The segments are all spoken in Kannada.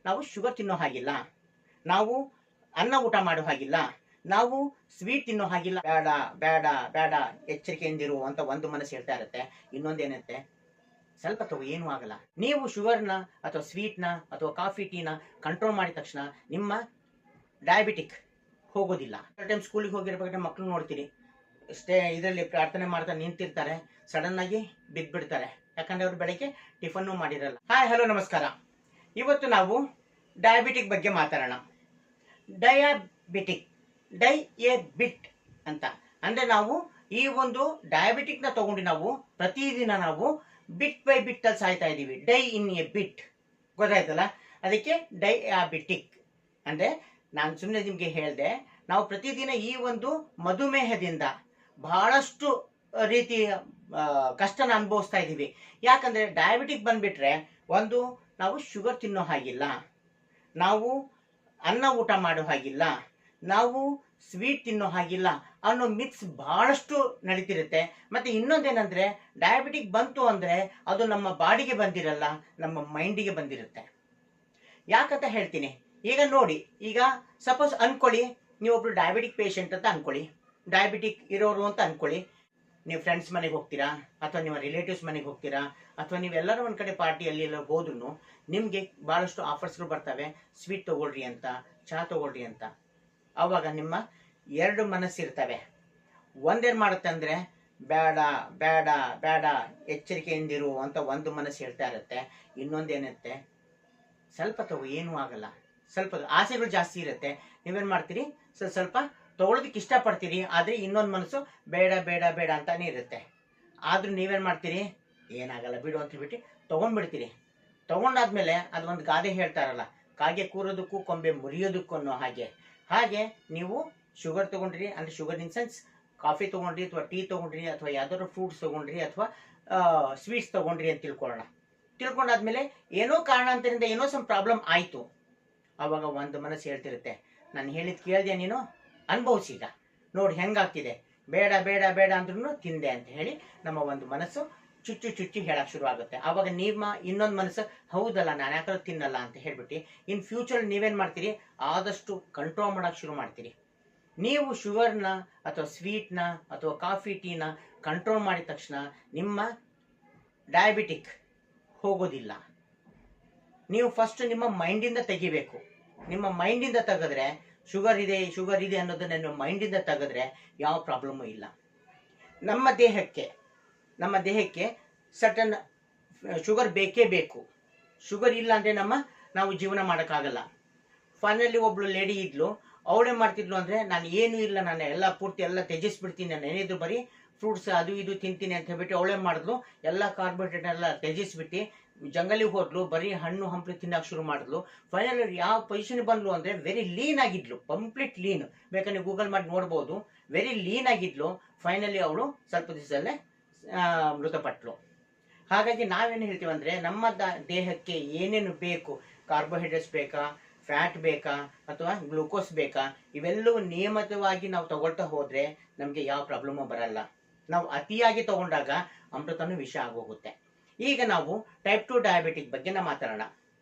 ನಾವು ಶುಗರ್ ತಿನ್ನೋ ಹಾಗಿಲ್ಲ, ನಾವು ಅನ್ನ ಊಟ ಮಾಡೋ ಹಾಗಿಲ್ಲ, ನಾವು ಸ್ವೀಟ್ ತಿನ್ನೋ ಹಾಗಿಲ್ಲ. ಬೇಡ ಬೇಡ ಬೇಡ, ಎಚ್ಚರಿಕೆಯಿಂದಿರು ಅಂತ ಒಂದು ಮನಸ್ಸು ಹೇಳ್ತಾ ಇರುತ್ತೆ. ಇನ್ನೊಂದೇನಂತೆ, ಸ್ವಲ್ಪ ತಗೋ ಏನೂ ಆಗಲ್ಲ. ನೀವು ಶುಗರ್ನ ಅಥವಾ ಸ್ವೀಟ್ನ ಅಥವಾ ಕಾಫಿ ಟೀನ ಕಂಟ್ರೋಲ್ ಮಾಡಿದ ತಕ್ಷಣ ನಿಮ್ಮ ಡಯಾಬಿಟಿಕ್ ಹೋಗೋದಿಲ್ಲ. ಟೈಮ್ ಸ್ಕೂಲಿಗೆ ಹೋಗಿರ್ಬೇಕಾದ್ರೆ ಮಕ್ಕಳು ನೋಡ್ತೀರಿ, ಇದರಲ್ಲಿ ಪ್ರಾರ್ಥನೆ ಮಾಡ್ತಾ ನಿಂತಿರ್ತಾರೆ, ಸಡನ್ ಆಗಿ ಬಿದ್ದ್ಬಿಡ್ತಾರೆ. ಯಾಕಂದ್ರೆ ಅವ್ರು ಬೆಳಗ್ಗೆ ಟಿಫನ್ನು ಮಾಡಿರಲ್ಲ. ಹಾಯ್ ಹಲೋ ನಮಸ್ಕಾರ. ಇವತ್ತು ನಾವು ಡಯಾಬಿಟಿಕ್ ಬಗ್ಗೆ ಮಾತಾಡೋಣ. ಡಯಾಬಿಟ್ ಅಂತ ಅಂದ್ರೆ ನಾವು ಈ ಒಂದು ಡಯಾಬಿಟಿಕ್ ನ ತಗೊಂಡು ನಾವು ಪ್ರತಿದಿನ ನಾವು ಬಿಟ್ ಬೈ ಬಿಟ್ ಅಲ್ಲಿ ಸಾಯ್ತಾ ಇದೀವಿ. ಡೈ ಇನ್ ಎ ಬಿಟ್, ಗೊತ್ತಾಯ್ತಲ್ಲ? ಅದಕ್ಕೆ ಡಯಾಬಿಟಿಕ್ ಅಂದ್ರೆ ನಾನು ಸುಮ್ಮನೆ ನಿಮ್ಗೆ ಹೇಳಿದೆ, ನಾವು ಪ್ರತಿದಿನ ಈ ಒಂದು ಮಧುಮೇಹದಿಂದ ಬಹಳಷ್ಟು ರೀತಿಯ ಕಷ್ಟನ ಅನುಭವಿಸ್ತಾ ಇದ್ದೀವಿ. ಯಾಕಂದ್ರೆ ಡಯಾಬಿಟಿಕ್ ಬಂದ್ಬಿಟ್ರೆ, ಒಂದು ನಾವು ಶುಗರ್ ತಿನ್ನೋ ಹಾಗಿಲ್ಲ, ನಾವು ಅನ್ನ ಊಟ ಮಾಡೋ ಹಾಗಿಲ್ಲ, ನಾವು ಸ್ವೀಟ್ ತಿನ್ನೋ ಹಾಗಿಲ್ಲ ಅನ್ನೋ ಮಿಕ್ಸ್ ಬಹಳಷ್ಟು ನಡೀತಿರುತ್ತೆ. ಮತ್ತೆ ಇನ್ನೊಂದೇನಂದ್ರೆ, ಡಯಾಬಿಟಿಕ್ ಬಂತು ಅಂದ್ರೆ ಅದು ನಮ್ಮ ಬಾಡಿಗೆ ಬಂದಿರಲ್ಲ, ನಮ್ಮ ಮೈಂಡಿಗೆ ಬಂದಿರುತ್ತೆ. ಯಾಕಂತ ಹೇಳ್ತೀನಿ. ಈಗ ನೋಡಿ, ಈಗ ಸಪೋಸ್ ಅನ್ಕೊಳ್ಳಿ, ನೀವೊಬ್ರು ಡಯಾಬಿಟಿಕ್ ಪೇಷಂಟ್ ಅಂತ ಅನ್ಕೊಳ್ಳಿ, ಡಯಾಬಿಟಿಕ್ ಇರೋರು ಅಂತ ಅನ್ಕೊಳ್ಳಿ. ನೀವು ಫ್ರೆಂಡ್ಸ್ ಮನೆಗೆ ಹೋಗ್ತೀರಾ, ಅಥವಾ ನಿಮ್ಮ ರಿಲೇಟಿವ್ಸ್ ಮನೆಗೆ ಹೋಗ್ತೀರಾ, ಅಥವಾ ನೀವೆಲ್ಲರೂ ಒಂದ್ ಕಡೆ ಪಾರ್ಟಿಯಲ್ಲಿ ಎಲ್ಲ ಹೋದ್ರು ನಿಮ್ಗೆ ಬಹಳಷ್ಟು ಆಫರ್ಸ್ಗಳು ಬರ್ತವೆ, ಸ್ವೀಟ್ ತಗೊಳ್ರಿ ಅಂತ, ಚಹಾ ತಗೊಳ್ರಿ ಅಂತ. ಅವಾಗ ನಿಮ್ಮ ಎರಡು ಮನಸ್ಸಿರ್ತವೆ. ಒಂದೇನ್ ಮಾಡುತ್ತೆ ಅಂದ್ರೆ, ಬೇಡ ಬೇಡ ಬೇಡ, ಎಚ್ಚರಿಕೆಯಿಂದಿರು ಅಂತ ಒಂದು ಮನಸ್ಸು ಹೇಳ್ತಾ ಇರುತ್ತೆ. ಇನ್ನೊಂದೇನತ್ತೆ, ಸ್ವಲ್ಪ ತಗೋ ಏನೂ ಆಗಲ್ಲ. ಸ್ವಲ್ಪ ಆಸೆಗಳು ಜಾಸ್ತಿ ಇರುತ್ತೆ. ನೀವೇನ್ ಮಾಡ್ತೀರಿ, ಸ್ವಲ್ಪ ತಗೊಳ್ಳೋದಕ್ಕೆ ಇಷ್ಟಪಡ್ತೀರಿ, ಆದ್ರೆ ಇನ್ನೊಂದು ಮನಸ್ಸು ಬೇಡ ಬೇಡ ಬೇಡ ಅಂತಾನೆ ಇರುತ್ತೆ. ಆದ್ರೂ ನೀವೇನ್ ಮಾಡ್ತೀರಿ, ಏನಾಗಲ್ಲ ಬಿಡು ಅಂತ ಹೇಳ್ಬಿಟ್ಟು ತಗೊಂಡ್ಬಿಡ್ತೀರಿ. ತಗೊಂಡಾದ್ಮೇಲೆ ಅದೊಂದು ಗಾದೆ ಹೇಳ್ತಾರಲ್ಲ, ಕಾಗೆ ಕೂರೋದಕ್ಕೂ ಕೊಂಬೆ ಮುರಿಯೋದಕ್ಕೂ ಅನ್ನೋ ಹಾಗೆ ನೀವು ಶುಗರ್ ತಗೊಂಡ್ರಿ ಅಂದ್ರೆ, ಶುಗರ್ ಇನ್ ಸೆನ್ಸ್ ಕಾಫಿ ತಗೊಂಡ್ರಿ ಅಥವಾ ಟೀ ತಗೊಂಡ್ರಿ ಅಥವಾ ಯಾವ್ದಾದ್ರು ಫ್ರೂಟ್ಸ್ ತಗೊಂಡ್ರಿ ಅಥವಾ ಸ್ವೀಟ್ಸ್ ತಗೊಂಡ್ರಿ ಅಂತ ತಿಳ್ಕೊಂಡಾದ್ಮೇಲೆ ಏನೋ ಕಾರಣಾಂತರಿಂದ ಏನೋ ಸಮ್ ಪ್ರಾಬ್ಲಮ್ ಆಯ್ತು. ಅವಾಗ ಒಂದು ಮನಸ್ಸು ಹೇಳ್ತಿರುತ್ತೆ, ನಾನು ಹೇಳಿದ್ ಕೇಳ್ದೆ, ನೀನು ಅನುಭವಿಸೀಗ ನೋಡಿ ಹೆಂಗಾಗ್ತಿದೆ, ಬೇಡ ಬೇಡ ಬೇಡ ಅಂದ್ರೂ ತಿಂದೆ ಅಂತ ಹೇಳಿ ನಮ್ಮ ಒಂದು ಮನಸ್ಸು ಚುಚ್ಚಿ ಹೇಳಕ್ ಶುರು ಆಗುತ್ತೆ. ಅವಾಗ ನಿಮ್ಮ ಇನ್ನೊಂದು ಮನಸ್ಸು, ಹೌದಲ್ಲ ನಾನು ಯಾಕಾದ್ರೂ ತಿನ್ನಲ್ಲ ಅಂತ ಹೇಳ್ಬಿಟ್ಟು ಇನ್ ಫ್ಯೂಚರ್ ನೀವೇನ್ ಮಾಡ್ತೀರಿ, ಆದಷ್ಟು ಕಂಟ್ರೋಲ್ ಮಾಡಕ್ ಶುರು ಮಾಡ್ತೀರಿ. ನೀವು ಶುಗರ್ನ ಅಥವಾ ಸ್ವೀಟ್ನ ಅಥವಾ ಕಾಫಿ ಟೀನ ಕಂಟ್ರೋಲ್ ಮಾಡಿದ ತಕ್ಷಣ ನಿಮ್ಮ ಡಯಾಬಿಟಿಕ್ ಹೋಗೋದಿಲ್ಲ. ನೀವು ಫಸ್ಟ್ ನಿಮ್ಮ ಮೈಂಡಿಂದ ತೆಗಿಬೇಕು. ನಿಮ್ಮ ಮೈಂಡಿಂದ ತೆಗೆದ್ರೆ, ಶುಗರ್ ಇದೆ ಅನ್ನೋದನ್ನ ನಿಮ್ಮ ಮೈಂಡಿಂದ ತೆಗೆದ್ರೆ ಯಾವ ಪ್ರಾಬ್ಲಮ್ಮು ಇಲ್ಲ. ನಮ್ಮ ದೇಹಕ್ಕೆ ಸರ್ಟನ್ ಶುಗರ್ ಬೇಕೇ ಬೇಕು. ಶುಗರ್ ಇಲ್ಲ ಅಂದ್ರೆ ನಾವು ಜೀವನ ಮಾಡೋಕ್ಕಾಗಲ್ಲ. ಫೈನಲಿ ಒಬ್ಳು ಲೇಡಿ ಇದ್ಲು, ಅವಳೇ ಮಾಡ್ತಿದ್ಲು ಅಂದ್ರೆ, ನಾನು ಏನೂ ಇಲ್ಲ, ನಾನು ಎಲ್ಲ ಪೂರ್ತಿ ಎಲ್ಲ ತ್ಯಜಿಸ್ಬಿಡ್ತೀನಿ, ನಾನು ಏನಿದ್ರು ಬರೀ ಫ್ರೂಟ್ಸ್ ಅದು ಇದು ತಿಂತೀನಿ ಅಂತ ಹೇಳ್ಬಿಟ್ಟು ಅವಳೇ ಮಾಡಿದ್ಲು. ಎಲ್ಲ ಕಾರ್ಬೋಹೈಡ್ರೇಟ್ ಎಲ್ಲ ತ್ಯಜಿಸ್ಬಿಟ್ಟು ಜಂಗಲಿಗೆ ಹೋದ್ಲು, ಬರೀ ಹಣ್ಣು ಹಂಪಲು ತಿನ್ನಕ್ಕೆ ಶುರು ಮಾಡಿದ್ಲು. ಫೈನಲಿ ಯಾವ ಪೊಸಿಷನ್ ಬಂದ್ಲು ಅಂದ್ರೆ, ವೆರಿ ಲೀನ್ ಆಗಿದ್ಲು, ಕಂಪ್ಲೀಟ್ ಲೀನ್. ಬೇಕಾದ್ರೆ ನೀವು ಗೂಗಲ್ ಮಾಡಿ ನೋಡ್ಬೋದು, ವೆರಿ ಲೀನ್ ಆಗಿದ್ಲು. ಫೈನಲಿ ಅವಳು ಸ್ವಲ್ಪ ದಿವಸದಲ್ಲೇ ಮೃತಪಟ್ಲು. ಹಾಗಾಗಿ ನಾವೇನು ಹೇಳ್ತೀವಿ ಅಂದ್ರೆ, ನಮ್ಮ ದೇಹಕ್ಕೆ ಏನೇನು ಬೇಕು, ಕಾರ್ಬೋಹೈಡ್ರೇಟ್ಸ್ ಬೇಕಾ, ಫ್ಯಾಟ್ ಬೇಕಾ ಅಥವಾ ಗ್ಲೂಕೋಸ್ ಬೇಕಾ, ಇವೆಲ್ಲವೂ ನಿಯಮಿತವಾಗಿ ನಾವು ತಗೊಳ್ತಾ ಹೋದ್ರೆ ನಮ್ಗೆ ಯಾವ ಪ್ರಾಬ್ಲಮ್ ಬರಲ್ಲ. ನಾವು ಅತಿಯಾಗಿ ತಗೊಂಡಾಗ ಅಮೃತನೂ ವಿಷ ಆಗೋಗುತ್ತೆ. ಈಗ ನಾವು ಟೈಪ್ 2 ಡಯಾಬಿಟಿಕ್ ಬಗ್ಗೆ ನಾವು ಮಾತಾಡೋಣ.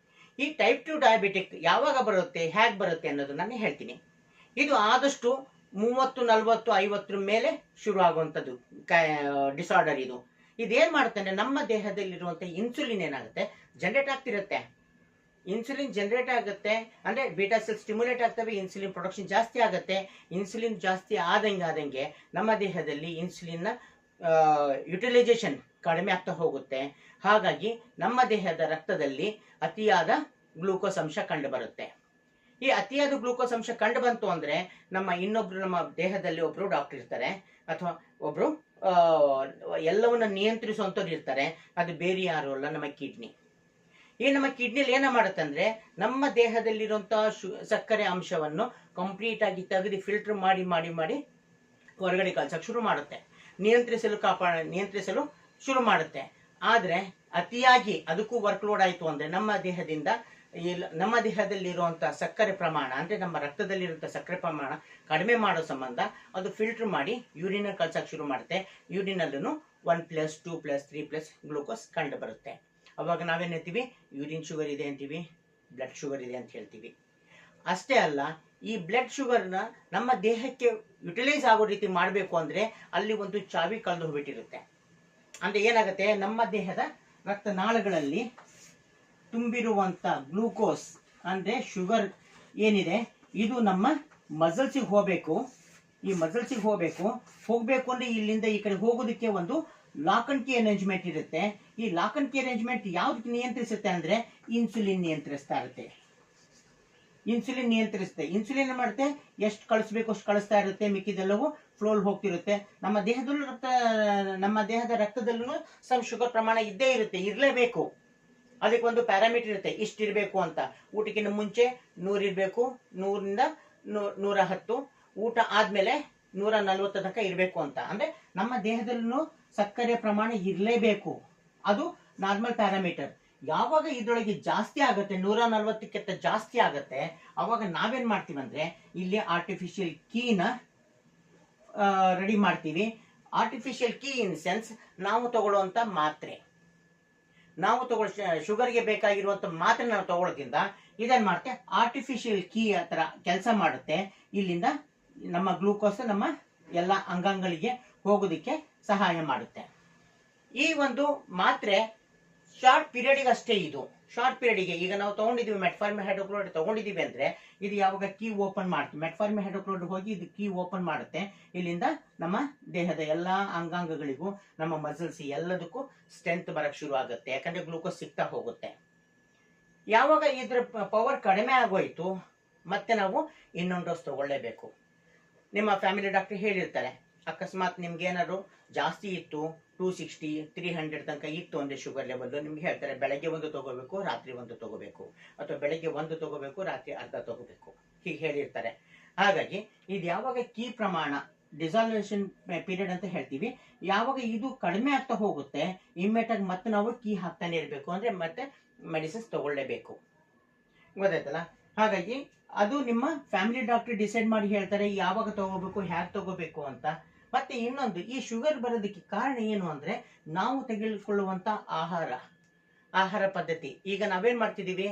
ಈ ಟೈಪ್ 2 ಡಯಾಬಿಟಿಕ್ ಯಾವಾಗ ಬರುತ್ತೆ, ಹೇಗೆ ಬರುತ್ತೆ ಅನ್ನೋದು ನಾನು ಹೇಳ್ತೀನಿ. ಇದು ಆದಷ್ಟು 30, 40, 50 ಮೇಲೆ ಶುರು ಆಗುವಂಥದ್ದು ಡಿಸಾರ್ಡರ್. ಇದೇನ್ ಮಾಡುತ್ತೆ ಅಂದ್ರೆ, ನಮ್ಮ ದೇಹದಲ್ಲಿರುವಂತ ಇನ್ಸುಲಿನ್ ಏನಾಗುತ್ತೆ, ಜನರೇಟ್ ಆಗ್ತಿರುತ್ತೆ. ಇನ್ಸುಲಿನ್ ಜನರೇಟ್ ಆಗುತ್ತೆ ಅಂದ್ರೆ ಬೀಟಾ ಸೆಲ್ ಸ್ಟಿಮ್ಯುಲೇಟ್ ಆಗ್ತವೆ, ಇನ್ಸುಲಿನ್ ಪ್ರೊಡಕ್ಷನ್ ಜಾಸ್ತಿ ಆಗುತ್ತೆ. ಇನ್ಸುಲಿನ್ ಜಾಸ್ತಿ ಆದಂಗೆ ನಮ್ಮ ದೇಹದಲ್ಲಿ ಇನ್ಸುಲಿನ್ ಯುಟಿಲೈಸೇಷನ್ ಕಡಿಮೆ ಆಗ್ತಾ ಹೋಗುತ್ತೆ. ಹಾಗಾಗಿ ನಮ್ಮ ದೇಹದ ರಕ್ತದಲ್ಲಿ ಅತಿಯಾದ ಗ್ಲೂಕೋಸ್ ಅಂಶ ಕಂಡು ಬರುತ್ತೆ. ಈ ಅತಿಯಾದ ಗ್ಲೂಕೋಸ್ ಅಂಶ ಕಂಡು ಬಂತು ಅಂದ್ರೆ, ನಮ್ಮ ದೇಹದಲ್ಲಿ ಒಬ್ರು ಡಾಕ್ಟರ್ ಇರ್ತಾರೆ, ಅಥವಾ ಒಬ್ರು ಎಲ್ಲವನ್ನ ನಿಯಂತ್ರಿಸುವಂತವ್ರು ಇರ್ತಾರೆ. ಅದು ಬೇರೆ ಯಾರು ಅಲ್ಲ, ನಮ್ಮ ಕಿಡ್ನಿ. ಈ ನಮ್ಮ ಕಿಡ್ನಿಲಿ ಏನ ಮಾಡುತ್ತೆ ಅಂದ್ರೆ, ನಮ್ಮ ದೇಹದಲ್ಲಿರುವಂತಹ ಸಕ್ಕರೆ ಅಂಶವನ್ನು ಕಂಪ್ಲೀಟ್ ಆಗಿ ತೆಗೆದು ಫಿಲ್ಟರ್ ಮಾಡಿ ಹೊರಗಡೆ ಕಳ್ಸಕ್ ಶುರು ಮಾಡುತ್ತೆ, ನಿಯಂತ್ರಿಸಲು ಶುರು ಮಾಡುತ್ತೆ. ಆದ್ರೆ ಅತಿಯಾಗಿ ಅದಕ್ಕೂ ವರ್ಕ್ ಲೋಡ್ ಆಯ್ತು ಅಂದ್ರೆ, ನಮ್ಮ ದೇಹದಲ್ಲಿರುವಂತಹ ಸಕ್ಕರೆ ಪ್ರಮಾಣ ಅಂದ್ರೆ ನಮ್ಮ ರಕ್ತದಲ್ಲಿರುವಂತಹ ಸಕ್ಕರೆ ಪ್ರಮಾಣ ಕಡಿಮೆ ಮಾಡೋ ಸಂಬಂಧ ಅದು ಫಿಲ್ಟರ್ ಮಾಡಿ ಯೂರಿನ್ ಕಳ್ಸಕ್ ಶುರು ಮಾಡುತ್ತೆ. ಯೂರಿನ್ ಅಲ್ಲೂ 1+, 2+, 3+ ಗ್ಲೂಕೋಸ್ ಕಂಡು ಬರುತ್ತೆ. ಅವಾಗ ನಾವೇನ್ ಹೇಳ್ತೀವಿ, ಯೂರಿನ್ ಶುಗರ್ ಇದೆ ಅಂತೀವಿ, ಬ್ಲಡ್ ಶುಗರ್ ಇದೆ ಅಂತ ಹೇಳ್ತೀವಿ. ಅಷ್ಟೇ ಅಲ್ಲ, ಈ ಬ್ಲಡ್ ಶುಗರ್ನ ನಮ್ಮ ದೇಹಕ್ಕೆ ಯುಟಿಲೈಸ್ ಆಗೋ ರೀತಿ ಮಾಡಬೇಕು ಅಂದ್ರೆ ಅಲ್ಲಿ ಒಂದು ಚಾವಿ ಕಳೆದು ಹೋಗ್ಬಿಟ್ಟಿರುತ್ತೆ. ಅಂದ್ರೆ ಏನಾಗುತ್ತೆ, ನಮ್ಮ ದೇಹದ ರಕ್ತನಾಳಗಳಲ್ಲಿ ತುಂಬಿರುವಂತ ಗ್ಲೂಕೋಸ್ ಅಂದ್ರೆ ಶುಗರ್ ಏನಿದೆ ಇದು ನಮ್ಮ ಮಸಲ್ಸಿಗೆ ಹೋಗಬೇಕು. ಈ ಮಸಲ್ಸಿಗೆ ಹೋಗಬೇಕು ಅಂದ್ರೆ ಇಲ್ಲಿಂದ ಈ ಕಡೆ ಹೋಗೋದಕ್ಕೆ ಒಂದು ಲಾಕ್ ಅಂಡ್ ಕೀ ಅರೇಂಜ್ಮೆಂಟ್ ಇರುತ್ತೆ. ಈ ಲಾಕ್ ಅಂಡ್ ಕೀ ಅರೇಂಜ್ಮೆಂಟ್ ಯಾವ್ದಕ್ಕೆ ನಿಯಂತ್ರಿಸುತ್ತೆ ಅಂದ್ರೆ ಇನ್ಸುಲಿನ್ ನಿಯಂತ್ರಿಸ್ತಾ ಇರುತ್ತೆ. ಇನ್ಸುಲಿನ್ ಮಾಡುತ್ತೆ, ಎಷ್ಟು ಕಳಿಸ್ಬೇಕು ಅಷ್ಟು ಕಳಿಸ್ತಾ ಇರುತ್ತೆ, ಮಿಕ್ಕಿದೆಲ್ಲವೂ ಫ್ಲೋಲ್ ಹೋಗ್ತಿರುತ್ತೆ. ನಮ್ಮ ದೇಹದ ರಕ್ತದಲ್ಲೂ ಸಮ್ ಶುಗರ್ ಪ್ರಮಾಣ ಇದ್ದೇ ಇರುತ್ತೆ, ಇರಲೇಬೇಕು. ಅದಕ್ಕೆ ಒಂದು ಪ್ಯಾರಾಮೀಟರ್ ಇರುತ್ತೆ, ಇಷ್ಟಿರಬೇಕು ಅಂತ. ಊಟಕ್ಕಿಂತ ಮುಂಚೆ 100 ಇರಬೇಕು, 100ರಿಂದ 110, ಊಟ ಆದ್ಮೇಲೆ 140 ತನಕ ಇರಬೇಕು ಅಂತ. ಅಂದ್ರೆ ನಮ್ಮ ದೇಹದಲ್ಲೂ ಸಕ್ಕರೆ ಪ್ರಮಾಣ ಇರಲೇಬೇಕು, ಅದು ನಾರ್ಮಲ್ ಪ್ಯಾರಾಮೀಟರ್. ಯಾವಾಗ ಇದರೊಳಗೆ ಜಾಸ್ತಿ ಆಗುತ್ತೆ, 140ಕ್ಕಿಂತ ಜಾಸ್ತಿ ಆಗುತ್ತೆ, ಅವಾಗ ನಾವೇನ್ ಮಾಡ್ತೀವಿ ಅಂದ್ರೆ ಇಲ್ಲಿ ಆರ್ಟಿಫಿಷಿಯಲ್ ಕೀನ ರೆಡಿ ಮಾಡ್ತೀವಿ. ಆರ್ಟಿಫಿಷಿಯಲ್ ಕೀ ಇನ್ ಸೆನ್ಸ್ ನಾವು ತಗೊಳ್ಳುವಂತ ಮಾತ್ರೆ, ಶುಗರ್ಗೆ ಬೇಕಾಗಿರುವಂತ ಮಾತ್ರೆ ನಾವು ತಗೊಳ್ಳೋದ್ರಿಂದ ಇದನ್ ಮಾಡುತ್ತೆ, ಆರ್ಟಿಫಿಷಿಯಲ್ ಕೀ ಹತ್ರ ಕೆಲಸ ಮಾಡುತ್ತೆ. ಇಲ್ಲಿಂದ ನಮ್ಮ ಗ್ಲೂಕೋಸ್ ನಮ್ಮ ಎಲ್ಲ ಅಂಗಾಂಗಗಳಿಗೆ ಹೋಗೋದಿಕ್ಕೆ ಸಹಾಯ ಮಾಡುತ್ತೆ. ಈ ಒಂದು ಮಾತ್ರೆ ಶಾರ್ಟ್ ಪೀರಿಯಡ್ಗೆ ಅಷ್ಟೇ. ಇದು ಶಾರ್ಟ್ ಪೀರಿಯಡ್ಗೆ ಈಗ ನಾವು ತಗೊಂಡಿದೀವಿ ಮೆಟ್ಫಾರ್ಮಿನ್ ಹೈಡ್ರೋಕ್ಲೋರೈಡ್ ತಗೊಂಡಿದೀವಿ ಅಂದ್ರೆ ಇದು ಯಾವಾಗ ಕೀ ಓಪನ್ ಮಾಡ್ತೀವಿ, ಮೆಟ್ಫಾರ್ಮಿನ್ ಹೈಡ್ರೋಕ್ಲೋರೈಡ್ ಹೋಗಿ ಇದು ಕೀ ಓಪನ್ ಮಾಡುತ್ತೆ. ಇಲ್ಲಿಂದ ನಮ್ಮ ದೇಹದ ಎಲ್ಲಾ ಅಂಗಾಂಗಗಳಿಗೂ ನಮ್ಮ ಮಸಲ್ಸ್ ಎಲ್ಲದಕ್ಕೂ ಸ್ಟ್ರೆಂತ್ ಬರಕ್ ಶುರು ಆಗುತ್ತೆ, ಯಾಕಂದ್ರೆ ಗ್ಲೂಕೋಸ್ ಸಿಗ್ತಾ ಹೋಗುತ್ತೆ. ಯಾವಾಗ ಇದ್ರ ಪವರ್ ಕಡಿಮೆ ಆಗೋಯ್ತು ಮತ್ತೆ ನಾವು ಇನ್ನೊಂದು ಡೋಸ್ ತಗೊಳ್ಳೇಬೇಕು. ನಿಮ್ಮ ಫ್ಯಾಮಿಲಿ ಡಾಕ್ಟರ್ ಹೇಳಿರ್ತಾರೆ, ಅಕಸ್ಮಾತ್ ನಿಮ್ಗೆ ಏನಾದ್ರು ಜಾಸ್ತಿ ಇತ್ತು, 260, 300 ತನಕ ಇತ್ತು ಅಂದ್ರೆ ಶುಗರ್ ಲೆವೆಲ್, ನಿಮ್ಗೆ ಹೇಳ್ತಾರೆ ಬೆಳಗ್ಗೆ ಒಂದು ತಗೋಬೇಕು, ರಾತ್ರಿ ಒಂದು ತಗೋಬೇಕು, ಅಥವಾ ಬೆಳಗ್ಗೆ ಒಂದು ತಗೋಬೇಕು, ರಾತ್ರಿ ಅರ್ಧ ತಗೋಬೇಕು, ಹೀಗೆ ಹೇಳಿರ್ತಾರೆ. ಹಾಗಾಗಿ ಇದು ಯಾವಾಗ ಕೀ ಪ್ರಮಾಣ ಡಿಸಾಲ್ವೇಷನ್ ಪೀರಿಯಡ್ ಅಂತ ಹೇಳ್ತೀವಿ, ಯಾವಾಗ ಇದು ಕಡಿಮೆ ಆಗ್ತಾ ಹೋಗುತ್ತೆ ಇಮ್ಮಿಡಿಯೇಟ್ ಆಗಿ ಮತ್ತೆ ನಾವು ಕೀ ಹಾಕ್ತಾನೆ ಇರಬೇಕು, ಅಂದ್ರೆ ಮತ್ತೆ ಮೆಡಿಸಿನ್ಸ್ ತಗೊಳ್ಳೇಬೇಕು. ಗೊತ್ತಾಯ್ತಲ್ಲ? ಹಾಗಾಗಿ ಅದು ನಿಮ್ಮ ಫ್ಯಾಮಿಲಿ ಡಾಕ್ಟರ್ ಡಿಸೈಡ್ ಮಾಡಿ ಹೇಳ್ತಾರೆ ಯಾವಾಗ ತಗೋಬೇಕು, ಹ್ಯಾಕ್ ತಗೋಬೇಕು ಅಂತ. ಮತ್ತೆ ಇನ್ನೊಂದು, ಈ ಶುಗರ್ ಬರೋದಕ್ಕೆ ಕಾರಣ ಏನು ಅಂದ್ರೆ ನಾವು ತೆಗೆದುಕೊಳ್ಳುವಂತ ಆಹಾರ ಪದ್ಧತಿ. ಈಗ ನಾವೇನ್ ಮಾಡ್ತಿದೀವಿ,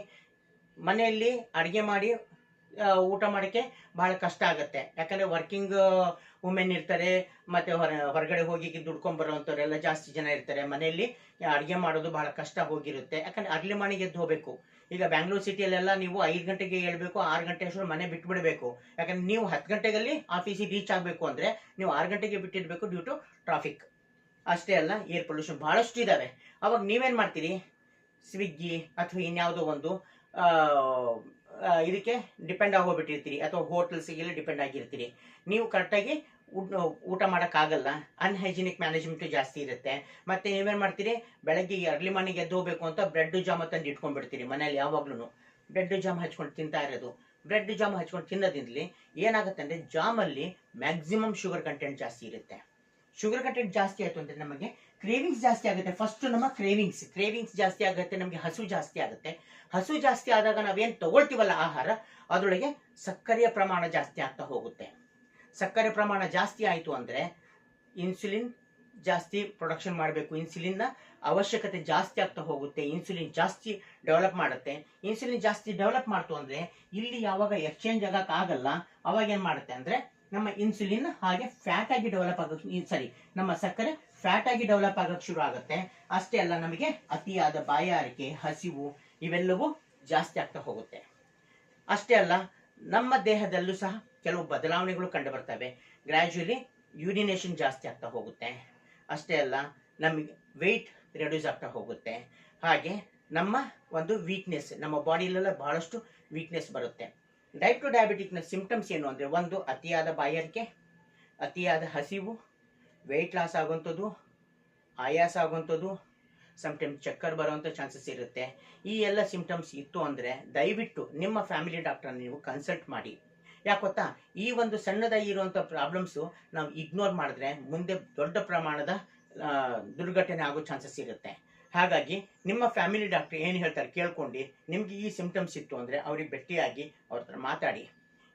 ಮನೆಯಲ್ಲಿ ಅಡಿಗೆ ಮಾಡಿ ಊಟ ಮಾಡಕ್ಕೆ ಬಹಳ ಕಷ್ಟ ಆಗತ್ತೆ, ಯಾಕಂದ್ರೆ ವರ್ಕಿಂಗ್ ವುಮೆನ್ ಇರ್ತಾರೆ, ಮತ್ತೆ ಹೊರಗಡೆ ಹೋಗಿ ದುಡ್ಕೊಂಡ್ ಬರುವಂತವ್ರೆಲ್ಲ ಜಾಸ್ತಿ ಜನ ಇರ್ತಾರೆ. ಮನೆಯಲ್ಲಿ ಅಡಿಗೆ ಮಾಡೋದು ಬಹಳ ಕಷ್ಟ ಹೋಗಿರುತ್ತೆ, ಯಾಕಂದ್ರೆ ಅರ್ಲಿ ಮಾರ್ನಿಂಗ್ ಎದ್ದು ಹೋಗ್ಬೇಕು. ಈಗ ಬ್ಯಾಂಗ್ಳೂರ್ ಸಿಟಿಯಲ್ಲೆಲ್ಲ ನೀವು 5 ಗಂಟೆಗೆ ಹೇಳ್ಬೇಕು, 6 ಗಂಟೆ ಅಷ್ಟು ಮನೆ ಬಿಟ್ಟು ಬಿಡಬೇಕು. ಯಾಕಂದ್ರೆ ನೀವು 10 ಗಂಟೆಗಲ್ಲಿ ಆಫೀಸಿಗೆ ರೀಚ್ ಆಗ್ಬೇಕು ಅಂದ್ರೆ ನೀವು 6 ಗಂಟೆಗೆ ಬಿಟ್ಟಿರ್ಬೇಕು ಡ್ಯೂ ಟು ಟ್ರಾಫಿಕ್. ಅಷ್ಟೇ ಅಲ್ಲ, ಏರ್ ಪೊಲ್ಯೂಷನ್ ಬಹಳಷ್ಟು ಇದಾವೆ. ಅವಾಗ ನೀವೇನ್ ಮಾಡ್ತೀರಿ, ಸ್ವಿಗ್ಗಿ ಅಥವಾ ಇನ್ಯಾವುದೋ ಒಂದು ಇದಕ್ಕೆ ಡಿಪೆಂಡ್ ಆಗೋಗ್ಬಿಟ್ಟಿರ್ತೀರಿ, ಅಥವಾ ಹೋಟೆಲ್ಸ್ಗೆಲ್ಲ ಡಿಪೆಂಡ್ ಆಗಿರ್ತೀರಿ. ನೀವು ಕರೆಕ್ಟಾಗಿ ಊಟ ಮಾಡೋಕ್ಕಾಗಲ್ಲ, ಅನ್ಹೈಜಿನಿಕ್ ಮ್ಯಾನೇಜ್ಮೆಂಟ್ ಜಾಸ್ತಿ ಇರುತ್ತೆ. ಮತ್ತೆ ನೀವೇನ್ ಮಾಡ್ತೀರಿ, ಬೆಳಗ್ಗೆ ಅರ್ಲಿ ಮಾರ್ನಿಂಗ್ ಎದ್ದು ಹೋಗ್ಬೇಕು ಅಂತ ಬ್ರೆಡ್ ಜಾಮ್ ತಂದು ಇಟ್ಕೊಂಡ್ಬಿಡ್ತೀರಿ ಮನೇಲಿ. ಯಾವಾಗ್ಲೂ ಬ್ರೆಡ್ ಜಾಮ್ ಹಚ್ಕೊಂಡು ತಿಂತಾ ಇರೋದು. ಬ್ರೆಡ್ ಜಾಮ್ ಹಚ್ಕೊಂಡು ತಿನ್ನೋದ್ರಿಂದಲೇ ಏನಾಗುತ್ತೆ ಅಂದ್ರೆ ಜಾಮಲ್ಲಿ ಮ್ಯಾಕ್ಸಿಮಮ್ ಶುಗರ್ ಕಂಟೆಂಟ್ ಜಾಸ್ತಿ ಇರುತ್ತೆ. ಶುಗರ್ ಕಂಟೆಂಟ್ ಜಾಸ್ತಿ ಆಯ್ತು ಅಂದ್ರೆ ನಮಗೆ ಕ್ರೇವಿಂಗ್ಸ್ ಜಾಸ್ತಿ ಆಗುತ್ತೆ. ಫಸ್ಟ್ ನಮ್ಮ ಕ್ರೇವಿಂಗ್ಸ್ ಜಾಸ್ತಿ ಆಗುತ್ತೆ, ನಮಗೆ ಹಸು ಜಾಸ್ತಿ ಆಗುತ್ತೆ. ಹಸು ಜಾಸ್ತಿ ಆದಾಗ ನಾವೇನ್ ತಗೊಳ್ತೀವಲ್ಲ ಆಹಾರ, ಅದರೊಳಗೆ ಸಕ್ಕರೆಯ ಪ್ರಮಾಣ ಜಾಸ್ತಿ ಆಗ್ತಾ ಹೋಗುತ್ತೆ. ಸಕ್ಕರೆ ಪ್ರಮಾಣ ಜಾಸ್ತಿ ಆಯಿತು ಅಂದ್ರೆ ಇನ್ಸುಲಿನ್ ಜಾಸ್ತಿ ಪ್ರೊಡಕ್ಷನ್ ಮಾಡಬೇಕು, ಇನ್ಸುಲಿನ್ ಅವಶ್ಯಕತೆ ಜಾಸ್ತಿ ಆಗ್ತಾ ಹೋಗುತ್ತೆ, ಇನ್ಸುಲಿನ್ ಜಾಸ್ತಿ ಡೆವಲಪ್ ಮಾಡುತ್ತೆ. ಇನ್ಸುಲಿನ್ ಜಾಸ್ತಿ ಡೆವಲಪ್ ಮಾಡ್ತು ಅಂದ್ರೆ ಇಲ್ಲಿ ಯಾವಾಗ ಎಕ್ಸ್ಚೇಂಜ್ ಆಗಕ್ ಆಗಲ್ಲ, ಅವಾಗ ಏನ್ ಮಾಡುತ್ತೆ ಅಂದ್ರೆ ನಮ್ಮ ಇನ್ಸುಲಿನ್ ಹಾಗೆ ಫ್ಯಾಟ್ ಆಗಿ ಡೆವಲಪ್ ನಮ್ಮ ಸಕ್ಕರೆ ಫ್ಯಾಟ್ ಆಗಿ ಡೆವಲಪ್ ಆಗಕ್ಕೆ ಶುರು ಆಗುತ್ತೆ. ಅಷ್ಟೇ ಅಲ್ಲ, ನಮಗೆ ಅತಿಯಾದ ಬಾಯಾರಿಕೆ, ಹಸಿವು ಇವೆಲ್ಲವೂ ಜಾಸ್ತಿ ಆಗ್ತಾ ಹೋಗುತ್ತೆ. ಅಷ್ಟೇ ಅಲ್ಲ, ನಮ್ಮ ದೇಹದಲ್ಲೂ ಸಹ ಕೆಲವು ಬದಲಾವಣೆಗಳು ಕಂಡು ಬರ್ತವೆ. ಗ್ರಾಜುಯಲಿ ಯೂರಿನೇಷನ್ ಜಾಸ್ತಿ ಆಗ್ತಾ ಹೋಗುತ್ತೆ. ಅಷ್ಟೇ ಅಲ್ಲ, ನಮಗೆ ವೆಯ್ಟ್ ರೆಡ್ಯೂಸ್ ಆಗ್ತಾ ಹೋಗುತ್ತೆ. ಹಾಗೆ ನಮ್ಮ ಒಂದು ವೀಕ್ನೆಸ್, ನಮ್ಮ ಬಾಡಿಲೆಲ್ಲ ಬಹಳಷ್ಟು ವೀಕ್ನೆಸ್ ಬರುತ್ತೆ. ಟೈಪ್ 2 ಡಯಾಬಿಟಿಕ್ನ ಸಿಂಪ್ಟಮ್ಸ್ ಏನು ಅಂದರೆ, ಒಂದು ಅತಿಯಾದ ಬಾಯಾರಿಕೆ, ಅತಿಯಾದ ಹಸಿವು, ವೆಯ್ಟ್ ಲಾಸ್ ಆಗುವಂಥದ್ದು, ಆಯಾಸ ಆಗುವಂಥದ್ದು, ಸಮ್ಟೈಮ್ಸ್ ಚಕ್ಕರ್ ಬರುವಂಥ ಚಾನ್ಸಸ್ ಇರುತ್ತೆ. ಈ ಎಲ್ಲ ಸಿಂಪ್ಟಮ್ಸ್ ಇತ್ತು ಅಂದರೆ ದಯವಿಟ್ಟು ನಿಮ್ಮ ಫ್ಯಾಮಿಲಿ ಡಾಕ್ಟರ್ನ ನೀವು ಕನ್ಸಲ್ಟ್ ಮಾಡಿ. ಯಾಕೆ ಗೊತ್ತಾ, ಈ ಒಂದು ಸಣ್ಣದಾಗಿ ಇರುವಂಥ ಪ್ರಾಬ್ಲಮ್ಸು ನಾವು ಇಗ್ನೋರ್ ಮಾಡಿದ್ರೆ ಮುಂದೆ ದೊಡ್ಡ ಪ್ರಮಾಣದ ದುರ್ಘಟನೆ ಆಗೋ ಚಾನ್ಸಸ್ ಇರುತ್ತೆ. ಹಾಗಾಗಿ ನಿಮ್ಮ ಫ್ಯಾಮಿಲಿ ಡಾಕ್ಟರ್ ಏನು ಹೇಳ್ತಾರೆ ಕೇಳ್ಕೊಂಡು, ನಿಮ್ಗೆ ಈ ಸಿಂಪ್ಟಮ್ಸ್ ಇತ್ತು ಅಂದರೆ ಅವ್ರಿಗೆ ಭೇಟಿಯಾಗಿ ಅವ್ರ ಹತ್ರ ಮಾತಾಡಿ.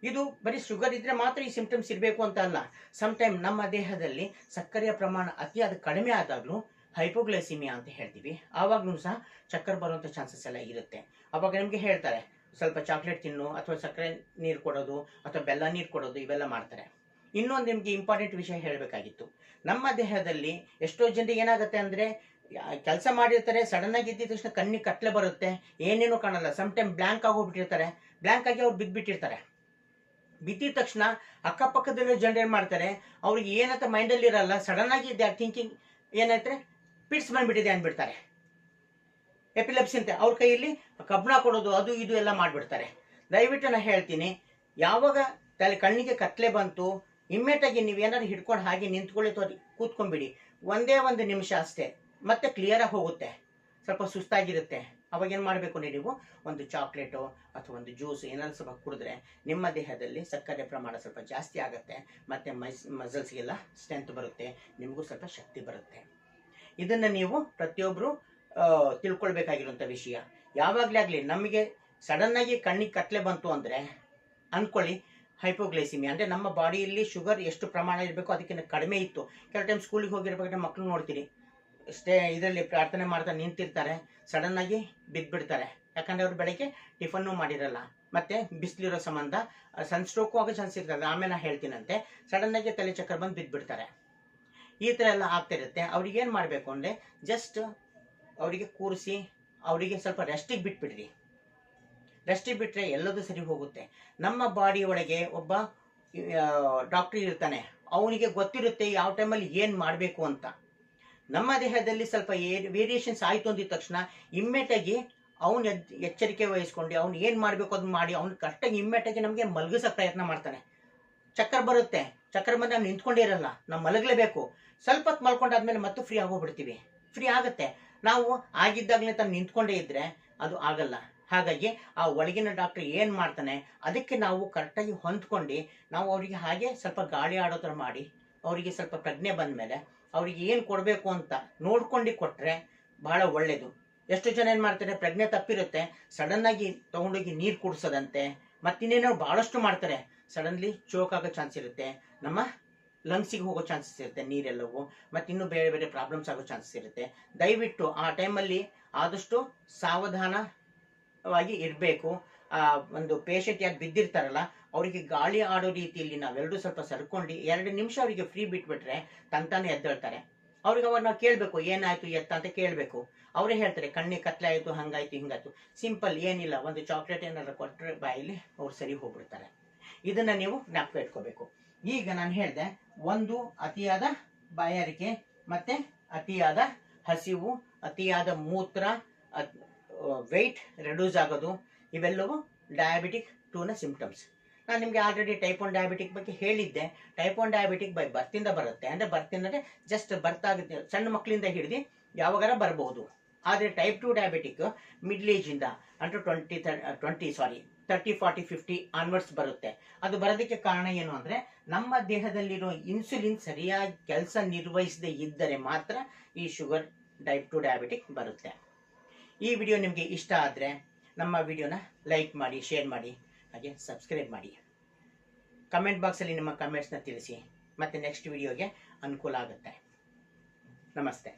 ಇದು ಬರೀ ಶುಗರ್ ಇದ್ರೆ ಮಾತ್ರ ಈ ಸಿಂಪ್ಟಮ್ಸ್ ಇರಬೇಕು ಅಂತ ಅಲ್ಲ. ಸಮ್ಟೈಮ್ ನಮ್ಮ ದೇಹದಲ್ಲಿ ಸಕ್ಕರೆಯ ಪ್ರಮಾಣ ಅತಿಯಾದ ಕಡಿಮೆ ಆದಾಗಲೂ ಹೈಪೋಗ್ಲೈಸಿಮಿಯಾ ಅಂತ ಹೇಳ್ತೀವಿ, ಆವಾಗ್ಲೂ ಸಹ ಚಕ್ಕರ್ ಬರುವಂಥ ಚಾನ್ಸಸ್ ಎಲ್ಲ ಇರುತ್ತೆ. ಅವಾಗ ನಿಮಗೆ ಹೇಳ್ತಾರೆ ಸ್ವಲ್ಪ ಚಾಕ್ಲೇಟ್ ತಿನ್ನು ಅಥವಾ ಸಕ್ಕರೆ ನೀರು ಕೊಡೋದು ಅಥವಾ ಬೆಲ್ಲ ನೀರು ಕೊಡೋದು ಇವೆಲ್ಲ ಮಾಡ್ತಾರೆ. ಇನ್ನೊಂದು ನಿಮಗೆ ಇಂಪಾರ್ಟೆಂಟ್ ವಿಷಯ ಹೇಳಬೇಕಾಗಿತ್ತು. ನಮ್ಮ ದೇಹದಲ್ಲಿ ಎಷ್ಟೋ ಜನರಿಗೆ ಏನಾಗುತ್ತೆ ಅಂದರೆ, ಕೆಲಸ ಮಾಡಿರ್ತಾರೆ, ಸಡನ್ ಆಗಿ ಇದ್ದಿದ ತಕ್ಷಣ ಕಣ್ಣಿಗೆ ಕತ್ಲೆ ಬರುತ್ತೆ, ಏನೇನೂ ಕಾಣಲ್ಲ, ಸಮ್ ಟೈಮ್ ಬ್ಲ್ಯಾಂಕ್ ಆಗೋಗ್ಬಿಟ್ಟಿರ್ತಾರೆ, ಬ್ಲ್ಯಾಂಕ್ ಆಗಿ ಅವ್ರು ಬಿದ್ದುಬಿಟ್ಟಿರ್ತಾರೆ. ಬಿದ್ದಿದ ತಕ್ಷಣ ಅಕ್ಕಪಕ್ಕದಲ್ಲಿರೋ ಜನರು ಏನು ಮಾಡ್ತಾರೆ, ಅವ್ರಿಗೆ ಏನಂತ ಮೈಂಡಲ್ಲಿ ಇರಲ್ಲ, ಸಡನ್ ಆಗಿ ದೇ ಆರ್ ಥಿಂಕಿಂಗ್ ಏನಾಯ್ತಾರೆ ಪಿಟ್ಸ್ ಬಂದ್ಬಿಟ್ಟಿದೆ ಅಂದ್ಬಿಡ್ತಾರೆ, ಎಪಿಲೆಪ್ಸಿ ಅಂತ ಅವ್ರ ಕೈಯಲ್ಲಿ ಕಬ್ಬಣ ಕೊಡೋದು ಅದು ಇದು ಎಲ್ಲ ಮಾಡಿಬಿಡ್ತಾರೆ. ದಯವಿಟ್ಟು ನಾನು ಹೇಳ್ತೀನಿ, ಯಾವಾಗ ಕಣ್ಣಿಗೆ ಕತ್ಲೆ ಬಂತು ಇಮ್ಮಿಡಿಯೇಟಾಗಿ ನೀವೇನಾದ್ರು ಹಿಡ್ಕೊಂಡು ಹಾಗೆ ನಿಂತ್ಕೊಳ್ಳಿ ಅಥವಾ ಕೂತ್ಕೊಂಡ್ಬಿಡಿ, ಒಂದೇ ಒಂದು ನಿಮಿಷ ಅಷ್ಟೇ, ಮತ್ತೆ ಕ್ಲಿಯರಾಗಿ ಹೋಗುತ್ತೆ. ಸ್ವಲ್ಪ ಸುಸ್ತಾಗಿರುತ್ತೆ, ಅವಾಗ ಏನು ಮಾಡಬೇಕು ನೀವು ಒಂದು ಚಾಕ್ಲೇಟು ಅಥವಾ ಒಂದು ಜ್ಯೂಸ್ ಏನಾದ್ರು ಸ್ವಲ್ಪ ಕುಡಿದ್ರೆ ನಿಮ್ಮ ದೇಹದಲ್ಲಿ ಸಕ್ಕರೆ ಪ್ರಮಾಣ ಸ್ವಲ್ಪ ಜಾಸ್ತಿ ಆಗುತ್ತೆ, ಮತ್ತು ಮಸಲ್ಸ್ಗೆಲ್ಲ ಸ್ಟ್ರೆಂತ್ ಬರುತ್ತೆ, ನಿಮಗೂ ಸ್ವಲ್ಪ ಶಕ್ತಿ ಬರುತ್ತೆ. ಇದನ್ನು ನೀವು ಪ್ರತಿಯೊಬ್ಬರು ತಿಳ್ಕೊಳ್ಬೇಕಾಗಿರುವಂಥ ವಿಷಯ. ಯಾವಾಗಲೇ ಆಗಲಿ ನಮಗೆ ಸಡನ್ನಾಗಿ ಕಣ್ಣಿಗೆ ಕತ್ಲೆ ಬಂತು ಅಂದರೆ ಅಂದ್ಕೊಳ್ಳಿ ಹೈಪೋಗ್ಲೈಸಿಮಿಯಾ, ಅಂದರೆ ನಮ್ಮ ಬಾಡಿಯಲ್ಲಿ ಶುಗರ್ ಎಷ್ಟು ಪ್ರಮಾಣ ಇರಬೇಕು ಅದಕ್ಕಿಂತ ಕಡಿಮೆ ಇತ್ತು. ಕೆಲವು ಟೈಮ್ ಸ್ಕೂಲಿಗೆ ಹೋಗಿರ್ಬೇಕಾದ್ರೆ ಮಕ್ಕಳು ನೋಡ್ತೀರಿ, ಇದರಲ್ಲಿ ಪ್ರಾರ್ಥನೆ ಮಾಡ್ತಾ ನಿಂತಿರ್ತಾರೆ, ಸಡನ್ನಾಗಿ ಬಿದ್ದುಬಿಡ್ತಾರೆ. ಯಾಕಂದರೆ ಅವ್ರು ಬೆಳಗ್ಗೆ ಟಿಫನ್ನು ಮಾಡಿರಲ್ಲ, ಮತ್ತು ಬಿಸಿಲಿರೋ ಸಂಬಂಧ ಸನ್ಸ್ಟ್ರೋಕು ಆಗೋ ಚಾನ್ಸ್ ಇರ್ತದೆ. ಆಮೇಲೆ ನಾನು ಹೇಳ್ತೀನಂತೆ, ಸಡನ್ನಾಗಿ ತಲೆ ಚಕ್ರ ಬಂದು ಬಿದ್ದುಬಿಡ್ತಾರೆ. ಈ ಥರ ಎಲ್ಲ ಆಗ್ತಿರುತ್ತೆ. ಅವ್ರಿಗೇನು ಮಾಡಬೇಕು ಅಂದರೆ ಜಸ್ಟ್ ಅವರಿಗೆ ಕೂರಿಸಿ ಅವರಿಗೆ ಸ್ವಲ್ಪ ರೆಸ್ಟಿಗೆ ಬಿಟ್ಬಿಡ್ರಿ. ರೆಸ್ಟಿಗೆ ಬಿಟ್ಟರೆ ಎಲ್ಲದೂ ಸರಿ ಹೋಗುತ್ತೆ. ನಮ್ಮ ಬಾಡಿ ಒಳಗೆ ಒಬ್ಬ ಡಾಕ್ಟ್ರ್ ಇರ್ತಾನೆ, ಅವನಿಗೆ ಗೊತ್ತಿರುತ್ತೆ ಯಾವ ಟೈಮಲ್ಲಿ ಏನು ಮಾಡಬೇಕು ಅಂತ. ನಮ್ಮ ದೇಹದಲ್ಲಿ ಸ್ವಲ್ಪ ವೇರಿಯೇಷನ್ಸ್ ಆಯಿತು ಅಂದಿದ ತಕ್ಷಣ ಇಮ್ಮಿಡಿಯೇಟಾಗಿ ಅವನು ಎಚ್ಚರಿಕೆ ವಹಿಸ್ಕೊಂಡು ಅವ್ನು ಏನು ಮಾಡಬೇಕು ಅದನ್ನ ಮಾಡಿ ಅವ್ನು ಕರೆಕ್ಟಾಗಿ ಇಮ್ಮಿಡಿಯೇಟಾಗಿ ನಮಗೆ ಮಲಗಿಸೋ ಪ್ರಯತ್ನ ಮಾಡ್ತಾನೆ. ಚಕ್ಕರ್ ಬರುತ್ತೆ, ಚಕ್ಕರ್ ಬಂದು ನಾವು ನಿಂತ್ಕೊಂಡೇ ಇರಲ್ಲ, ನಾವು ಮಲಗಲೇಬೇಕು. ಸ್ವಲ್ಪ ಹೊತ್ತು ಮಲ್ಕೊಂಡಾದ್ಮೇಲೆ ಮತ್ತೆ ಫ್ರೀ ಆಗೋಗ್ಬಿಡ್ತೀವಿ. ಫ್ರೀ ಆಗುತ್ತೆ. ನಾವು ಆಗಿದ್ದಾಗಲೇ ತಾನು ನಿಂತ್ಕೊಂಡೇ ಇದ್ದರೆ ಅದು ಆಗಲ್ಲ. ಹಾಗಾಗಿ ಆ ಒಳಗಿನ ಡಾಕ್ಟ್ರ್ ಏನು ಮಾಡ್ತಾನೆ ಅದಕ್ಕೆ ನಾವು ಕರೆಕ್ಟಾಗಿ ಹೊಂದ್ಕೊಂಡು ನಾವು ಅವರಿಗೆ ಹಾಗೆ ಸ್ವಲ್ಪ ಗಾಳಿ ಆಡೋ ಥರ ಮಾಡಿ ಅವರಿಗೆ ಸ್ವಲ್ಪ ಪ್ರಜ್ಞೆ ಬಂದ ಮೇಲೆ ಅವ್ರಿಗೆ ಏನು ಕೊಡಬೇಕು ಅಂತ ನೋಡ್ಕೊಂಡು ಕೊಟ್ಟರೆ ಬಹಳ ಒಳ್ಳೆಯದು. ಎಷ್ಟು ಜನ ಏನು ಮಾಡ್ತಾರೆ, ಪ್ರಜ್ಞೆ ತಪ್ಪಿರುತ್ತೆ, ಸಡನ್ನಾಗಿ ತೊಗೊಂಡೋಗಿ ನೀರು ಕುಡಿಸೋದಂತೆ ಮತ್ತಿನ್ನೇನೋ ಭಾಳಷ್ಟು ಮಾಡ್ತಾರೆ, ಸಡನ್ಲಿ ಚೋಕ್ ಆಗೋ ಚಾನ್ಸ್ ಇರುತ್ತೆ, ನಮ್ಮ ಲಂಗ್ಸಿಗೆ ಹೋಗೋ ಚಾನ್ಸಸ್ ಇರುತ್ತೆ ನೀರೆಲ್ಲವೂ, ಮತ್ತು ಇನ್ನೂ ಬೇರೆ ಬೇರೆ ಪ್ರಾಬ್ಲಮ್ಸ್ ಆಗೋ ಚಾನ್ಸಸ್ ಇರುತ್ತೆ. ದಯವಿಟ್ಟು ಆ ಟೈಮಲ್ಲಿ ಆದಷ್ಟು ಸಾವಧಾನವಾಗಿ ಇರಬೇಕು. ಒಂದು ಪೇಷಂಟ್ ಯಾರು ಬಿದ್ದಿರ್ತಾರಲ್ಲ ಅವರಿಗೆ ಗಾಳಿ ಆಡೋ ರೀತಿಯಲ್ಲಿ ನಾವೆಲ್ಲರೂ ಸ್ವಲ್ಪ ಸರ್ಕೊಂಡು 2 ನಿಮಿಷ ಅವರಿಗೆ ಫ್ರೀ ಬಿಟ್ಬಿಟ್ರೆ ತಂತಾನೆ ಎದ್ದೇಳ್ತಾರೆ. ಅವ್ರಿಗೆ ಅವಾಗ ನಾವು ಕೇಳಬೇಕು ಏನಾಯಿತು ಎತ್ತ ಅಂತ ಕೇಳಬೇಕು. ಅವರೇ ಹೇಳ್ತಾರೆ ಕಣ್ಣಿಗೆ ಕತ್ಲೆ ಆಯಿತು, ಹಂಗಾಯ್ತು ಹಿಂಗಾಯ್ತು. ಸಿಂಪಲ್, ಏನಿಲ್ಲ, ಒಂದು ಚಾಕ್ಲೇಟ್ ಏನಾದ್ರು ಕೊಟ್ಟರೆ ಬಾಯಲ್ಲಿ ಅವ್ರು ಸರಿ ಹೋಗ್ಬಿಡ್ತಾರೆ. ಇದನ್ನು ನೀವು ಜ್ಞಾಪಕ ಇಟ್ಕೋಬೇಕು. ಈಗ ನಾನು ಹೇಳಿದೆ, ಒಂದು ಅತಿಯಾದ ಬಾಯಾರಿಕೆ, ಮತ್ತು ಅತಿಯಾದ ಹಸಿವು, ಅತಿಯಾದ ಮೂತ್ರ, ವೆಯ್ಟ್ ರೆಡ್ಯೂಸ್ ಆಗೋದು, ಇವೆಲ್ಲವೂ ಡಯಾಬಿಟಿಕ್ 2ನ ಸಿಂಪ್ಟಮ್ಸ್. ನಾನು ನಿಮಗೆ ಆಲ್ರೆಡಿ ಟೈಪ್ 1 ಡಯಾಬಿಟಿಕ್ ಬಗ್ಗೆ ಹೇಳಿದ್ದೆ. ಟೈಪ್ 1 ಡಯಾಬಿಟಿಕ್ ಬೈ ಬರ್ತಿಂದ ಬರುತ್ತೆ. ಅಂದರೆ ಬರ್ತಿಂದ ಅಂದರೆ ಜಸ್ಟ್ ಬರ್ತಾಗುತ್ತೆ, ಸಣ್ಣ ಮಕ್ಕಳಿಂದ ಹಿಡಿದು ಯಾವಾಗಾರ ಬರ್ಬೋದು. ಆದರೆ ಟೈಪ್ 2 ಡಯಾಬಿಟಿಕ್ ಮಿಡ್ಲ್ ಏಜಿಂದ ಅಂಟು 30, 40, 50 ಆನ್ವರ್ಡ್ಸ್ ಬರುತ್ತೆ. ಅದು ಬರೋದಕ್ಕೆ ಕಾರಣ ಏನು ಅಂದರೆ ನಮ್ಮ ದೇಹದಲ್ಲಿರೋ ಇನ್ಸುಲಿನ್ ಸರಿಯಾಗಿ ಕೆಲಸ ನಿರ್ವಹಿಸದೇ ಇದ್ದರೆ ಮಾತ್ರ ಈ ಶುಗರ್ ಟೈಪ್ 2 ಡಯಾಬಿಟಿಕ್ ಬರುತ್ತೆ. ಈ ವಿಡಿಯೋ ನಿಮಗೆ ಇಷ್ಟ ಆದರೆ ನಮ್ಮ ವಿಡಿಯೋನ ಲೈಕ್ ಮಾಡಿ, ಶೇರ್ ಮಾಡಿ, ಹಾಗೆ ಸಬ್ಸ್ಕ್ರೈಬ್ ಮಾಡಿ. ಕಮೆಂಟ್ ಬಾಕ್ಸಲ್ಲಿ ನಿಮ್ಮ ಕಮೆಂಟ್ಸ್ನ ತಿಳಿಸಿ, ಮತ್ತು ನೆಕ್ಸ್ಟ್ ವಿಡಿಯೋಗೆ ಅನುಕೂಲ ಆಗುತ್ತೆ. ನಮಸ್ತೆ.